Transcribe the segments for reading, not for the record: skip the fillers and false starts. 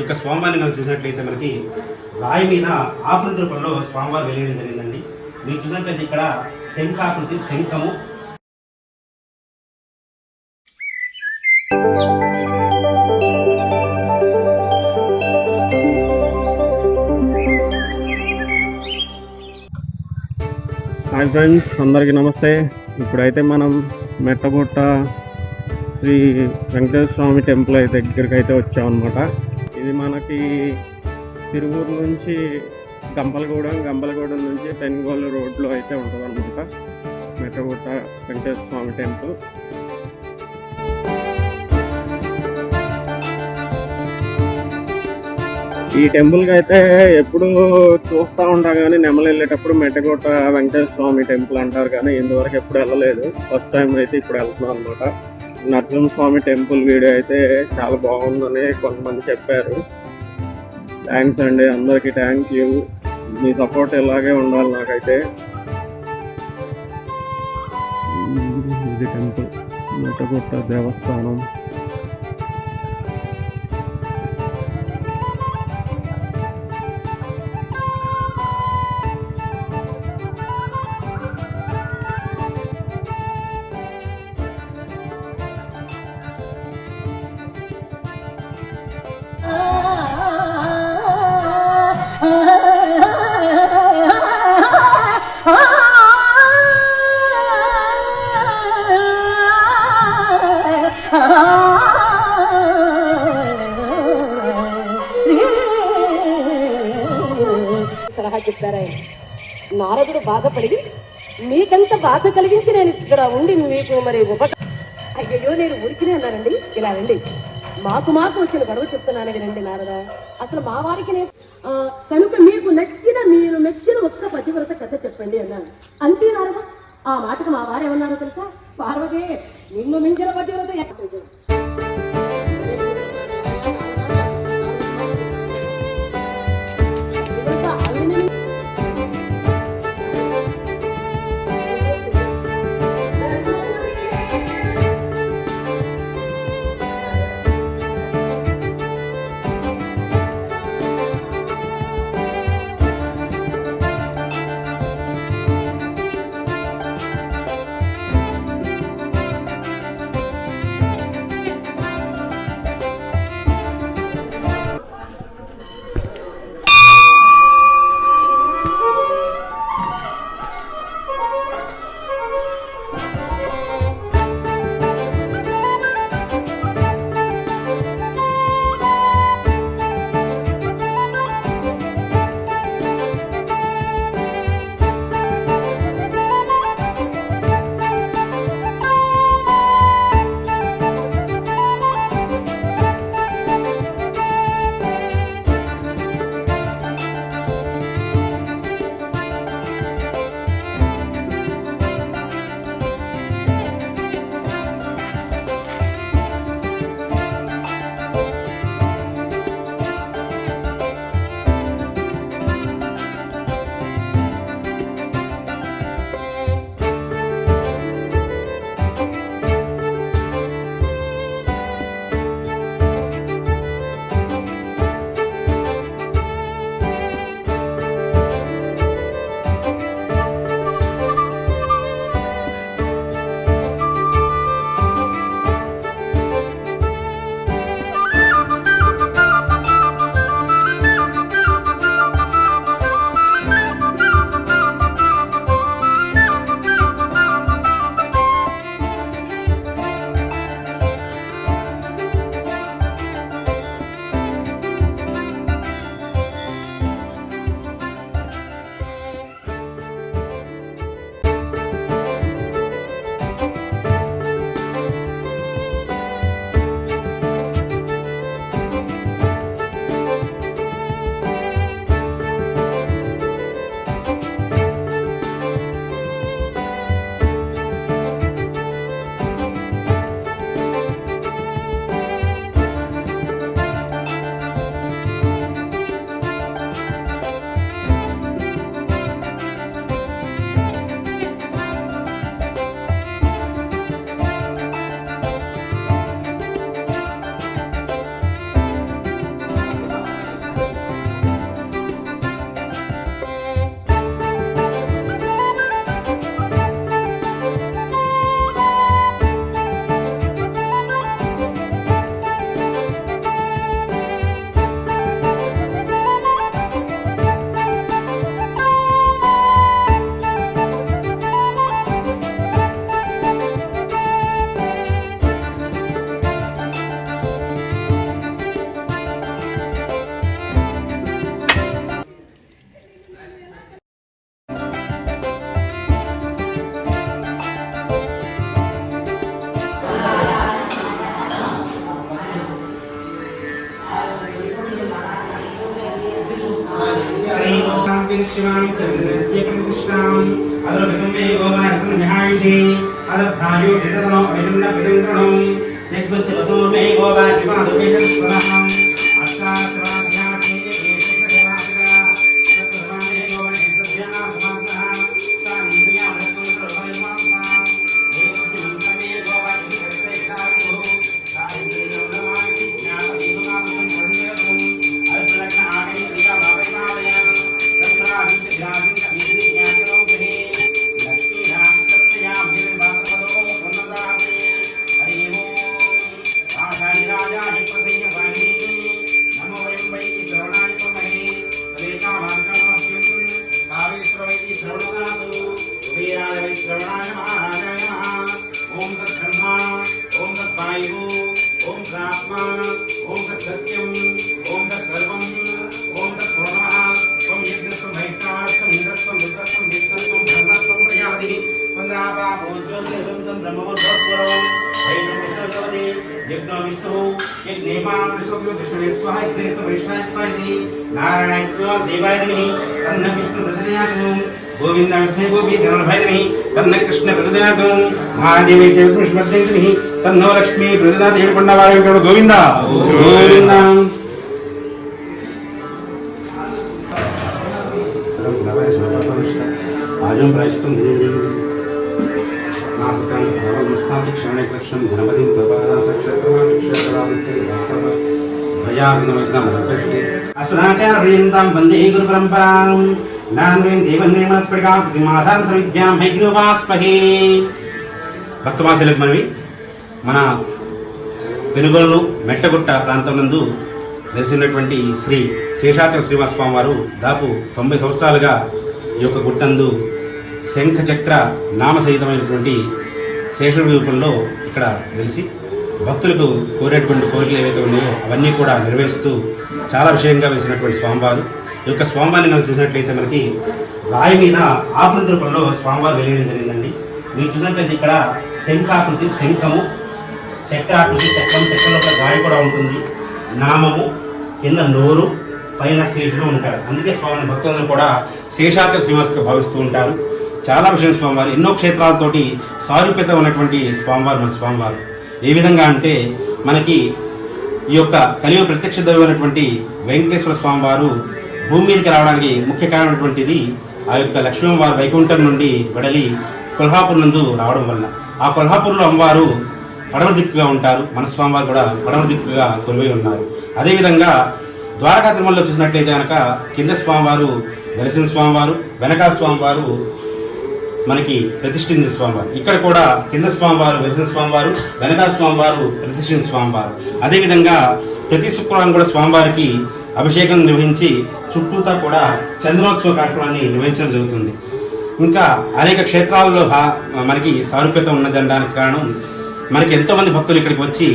యొక్క స్వామివారిని మనం చూసినట్లయితే మనకి రాయి మీద ఆకృతి రూపంలో స్వామివారు వెలియడం జరిగిందండి. మీరు చూసినట్లయితే ఇక్కడ శంఖాకృతి శంఖము. హాయ్ ఫ్రెండ్స్, అందరికీ నమస్తే. ఇప్పుడైతే మనం మెట్టగుట్ట శ్రీ వెంకటేశ్వర స్వామి టెంపుల్ దగ్గరికి అయితే వచ్చామన్నమాట. ఇది మనకి తిరువూరు నుంచి గంపలగూడెం నుంచి పెనుగోలు రోడ్లో అయితే ఉంటుంది అనమాట మెట్టగుట్ట వెంకటేశ్వర స్వామి టెంపుల్. ఈ టెంపుల్కి అయితే ఎప్పుడు చూస్తూ ఉంటాం కానీ నెమలి వెళ్ళేటప్పుడు మెట్టగుట్ట వెంకటేశ్వర స్వామి టెంపుల్ అంటారు కానీ ఇంతవరకు ఎప్పుడు వెళ్ళలేదు. ఫస్ట్ టైం అయితే ఇప్పుడు వెళ్తున్నాం అనమాట. నరసింహస్వామి టెంపుల్ వీడియో అయితే చాలా బాగుందని కొంతమంది చెప్పారు. థ్యాంక్స్ అండి, అందరికీ థ్యాంక్ యూ. మీ సపోర్ట్ ఇలాగే ఉండాలి నాకైతే. ఇది టెంపుల్ మెట్టగుట్ట దేవస్థానం. సలహా చెప్పారా? నారదుడు బాధపడి మీకంత బాధ కలిగించి నేను ఇక్కడ ఉండి మీకు మరి అయ్యో నేను ఉరికినే అన్నానండి. ఇలా రండి, మాకు వచ్చిన గొడవ చెప్తున్నాను రండి నారద. అసలు మా వారికి నేను కనుక మీరు మెచ్చిన ఒక్క పతివ్రత కథ చెప్పండి అన్నాను. అంతే నారద. ఆ మాటకు మా వారు ఏమన్నారో తెలుసా? పార్వతే, నిన్ను మించిన పతివ్రత అదర్థాయో సిద్ధతనో విభిన్న పిదంగణం శక్తిస్య వసూర్మే గోవాకి మాధుకే జస్వనః అష్టాశ్రాధ్యాతే ఏకశరాశిరా సత్రమానే గోవనే సత్యనా సమాసః సాంద్రియా వసూర్వైమాంసా ఏకశంకమే గోవాకి సత్యైతాయో సాంద్రియో నమామి జ్ఞానదీనామం పర్యతం అర్జునగ్న ఆగని క్రియా భావైమాలయం తత్రావిద్య జ్ఞానిక విధి జ్ఞానలోకే లక్ష్మీ రామకృష్ణయా విర్వాసవదో ఉన్నదాతే హరి ఓం ఆధారి రాజాని ప్రసయ్య వాణి నమో వయం వై శ్రవణాయ తమహే రేఖా మార్గమస్యం కావేశ్వరై శ్రవణనాథు ఉభయాయ వై శ్రవణాయ మహారాజాయ నమః ఓం తద్బ్రహ్మ ఓం తద్వాయు ఓం ప్రాత్మ ఓం తత్సత్యం ఓం తత్సర్వం ఓం తత్ప్రణవః ఓం యజ్ఞస్వం వైష్ణవస్వం ఇంద్రస్వం రుద్రస్వం విష్ణుస్వం బ్రహ్మస్వం ప్రజాపతి వందాపాపోజ్యోతిషం బ్రహ్మవద్భవస్వరం వైష్ణవ విష్ణుజ్యోతి యజ్ఞో విష్ణు యజ్ఞేమాన్ విష్ణు విష్ణువే స్వాహ యజ్ఞేశ్వర విష్ణాయ స్వాహ ఇది నారాయణ దేవాయ నమః తన్న విష్ణు ప్రసదయాతు గోవింద విష్ణు గోపి జనభాయ నమః తన్న కృష్ణ ప్రసదయాతు మహాదేవి చైత్రష్మద్దే నమః తన్నో లక్ష్మీ ప్రసదయాతు ఏడుకొండవాడ గోవింద గోవింద आजम प्रायश्चित्तं नासकान् भवमस्ताति क्षणेकृष्णं धनपतिं प्रपादा सक्षत्रमाक्षत्ररामस्य भयाग्नमग्नमलकृष्णे अस्मदाचार्यन्तां वन्दे गुरुपरम्परां नान्वयं देवन्नेमस्फटिकां प्रतिमाधां सविद्यां हैग्रोवास्महे భక్తవాసులకు మనవి మన పెనుగోలు మెట్టగుట్ట ప్రాంతం నందు వెలిసినటువంటి శ్రీ శేషాచల శ్రీనివాస స్వామి వారు దాపు 90 సంవత్సరాలుగా ఈ యొక్క గుట్టందు శంఖ చక్ర నామసహితమైనటువంటి శేషుడి రూపంలో ఇక్కడ వెలిసి భక్తులకు కోరేటువంటి కోరికలు ఏవైతే ఉన్నాయో అవన్నీ కూడా నెరవేరుస్తూ చాలా విషయంగా వెలిసినటువంటి స్వామివారు ఈ యొక్క స్వామివారిని మనం చూసినట్లయితే మనకి రాయి మీద ఆకృతి రూపంలో స్వామివారు వెలియడం జరిగిందండి. మీరు చూసినట్లయితే ఇక్కడ శంఖాకృతి, శంఖము, చక్రాకృతి, చక్రంలో ఒక గాయ కూడా ఉంటుంది, నామము, కింద నోరు, పైన శేషుడు ఉంటాడు. అందుకే స్వామిని భక్తులను కూడా శేషాచల శ్రీనివాసగా భావిస్తూ ఉంటారు. చాలా విషయం స్వామివారు ఎన్నో క్షేత్రాలతోటి సారూప్యత ఉన్నటువంటి స్వామివారు మన స్వామివారు. ఏ విధంగా అంటే మనకి ఈ యొక్క కలియుగ ప్రత్యక్ష దైవమైనటువంటి వెంకటేశ్వర స్వామివారు భూమి మీదకి రావడానికి ముఖ్య కారణమైనటువంటిది ఆ యొక్క లక్ష్మీవారు వైకుంఠం నుండి వెడలి కొల్హాపూర్ నందు రావడం వల్ల. ఆ కొల్హాపూర్లో అమ్మవారు పడవ దిక్కుగా ఉంటారు, మన స్వామివారు కూడా పడవ దిక్కుగా కొలువై ఉన్నారు. అదేవిధంగా ద్వారకా తిరుమలలో చూసినట్లయితే కనుక కింద స్వామివారు వెలసిన స్వామివారు, వెనకాల స్వామివారు మనకి ప్రతిష్ఠించిన స్వామివారు. ఇక్కడ కూడా కింద స్వామివారు వెలసిన స్వామివారు, వెనకాల స్వామివారు ప్రతిష్ఠించిన స్వామివారు. అదేవిధంగా ప్రతి శుక్రవారం కూడా స్వామివారికి అభిషేకం నిర్వహించి చుట్టూతా కూడా చంద్రోత్సవ కార్యక్రమాన్ని నిర్వహించడం జరుగుతుంది. ఇంకా అనేక క్షేత్రాలలో మనకి సారూప్యత ఉన్నదనడానికి కారణం మనకి ఎంతోమంది భక్తులు ఇక్కడికి వచ్చి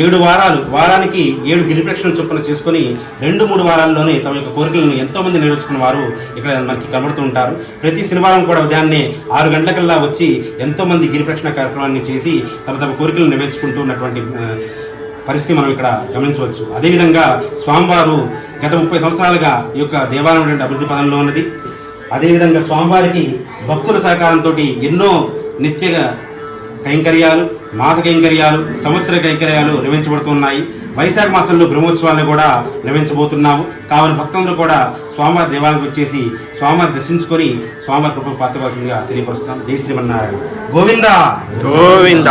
7 వారాలు, వారానికి 7 గిరిప్రదక్షిణలు చొప్పున చేసుకొని 2-3 వారాల్లోనే తమ యొక్క కోరికలను ఎంతోమంది నెరవేర్చుకున్న వారు ఇక్కడ మనకి కనబడుతూ ఉంటారు. ప్రతి శనివారం కూడా ఉదయాన్నే 6 గంటలకల్లా వచ్చి ఎంతోమంది గిరిప్రదక్షిణ కార్యక్రమాన్ని చేసి తమ కోరికలను నెరవేర్చుకుంటూ ఉన్నటువంటి పరిస్థితి మనం ఇక్కడ గమనించవచ్చు. అదేవిధంగా స్వామివారు గత 30 సంవత్సరాలుగా ఈ యొక్క దేవాలయం అభివృద్ధి పదంలో ఉన్నది. అదేవిధంగా స్వామివారికి భక్తుల సహకారంతో ఎన్నో నిత్య కైంకర్యాలు, మాస కైంకర్యాలు, సంవత్సర కైంకర్యాలు నిర్వహించబడుతున్నాయి. వైశాఖ మాసంలో బ్రహ్మోత్సవాలను కూడా నిర్వహించబోతున్నాము. కావున భక్తులందరూ కూడా స్వామివారి దేవాలయానికి వచ్చేసి స్వామివారి దర్శించుకొని స్వామివారి కృపకు పాత్రవలసిందిగా తెలియపరుస్తున్నాం. జై శ్రీమన్నారాయణ. గోవింద గోవింద.